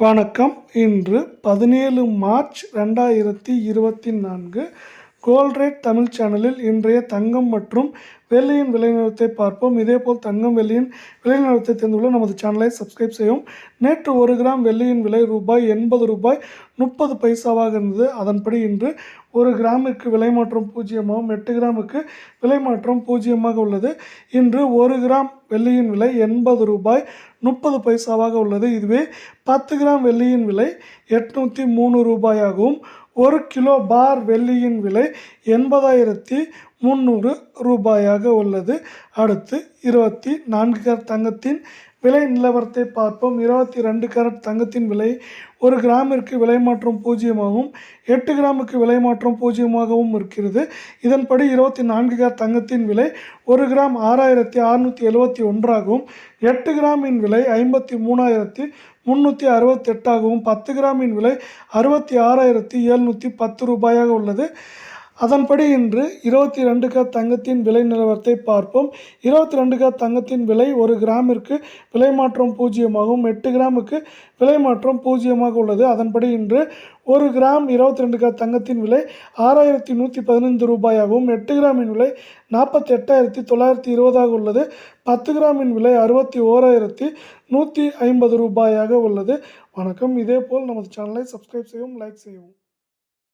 வணக்கம். இன்று 17 March 2024 gold rate Tamil சேனலில் இன்றைய தங்கம் மற்றும் வெள்ளியின் விலை நிலவரத்தை பார்ப்போம். இதேபோல் தங்கம் வெள்ளியின் விலை நிலவரத்தை தெரிந்து கொள்ள நமது சேனலை சப்ஸ்கிரைப் செய்யவும். நேற்று 1 கிராம் வெள்ளியின் விலை ரூபாய் 80.30 இருந்தது. அதன்படி இன்று 1 கிராமிற்கு விலை மாற்றம் 0ஆகவும் 8 கிராமுக்கு விலை மாற்றம் 0ஆக உள்ளது. இன்று 1 கிராம் வெள்ளியின் விலை ரூபாய் 80.30 உள்ளது. இதுவே 10 கிராம் வெள்ளியின் விலை 803 ரூபாயாகவும் 1 கிலோ பார் வெள்ளியின் விலை 80,300 ரூபாயாக உள்ளது. அடுத்து 24 கேரட் தங்கத்தின் விலை நிலவரத்தை பார்ப்போம். 22 கேரட் தங்கத்தின் விலை 1 கிராமிற்கு விலை மாற்றம் 0ஆகவும் 8 கிராமுக்கு விலை மாற்றம் 0ஆகவும் இருக்கிறது. இதன்படி 24 கேரட் தங்கத்தின் விலை 1 கிராம் 6,671ஆகவும் 8 கிராமின் விலை 53,368ஆகவும் 10 கிராமின் விலை 66,710 ரூபாயாக உள்ளது. அதன்படி இன்று 22 கேரட் தங்கத்தின் விலை நிலவரத்தை பார்ப்போம். 22 கேரட் தங்கத்தின் விலை 1 கிராமிற்கு விலை மாற்றம் 0ஆகவும் 8 கிராமுக்கு விலை மாற்றம் 0ஆக உள்ளது. அதன்படி இன்று 1 கிராம் 22 கேரட் தங்கத்தின் விலை 6,115 ரூபாயாகவும் 8 கிராமின் விலை 48,920ஆக உள்ளது. 10 கிராமின் விலை 61,150 ரூபாயாக உள்ளது. வணக்கம். இதேபோல் நமது சேனலை சப்ஸ்கிரைப் செய்யவும், லைக் செய்யவும்.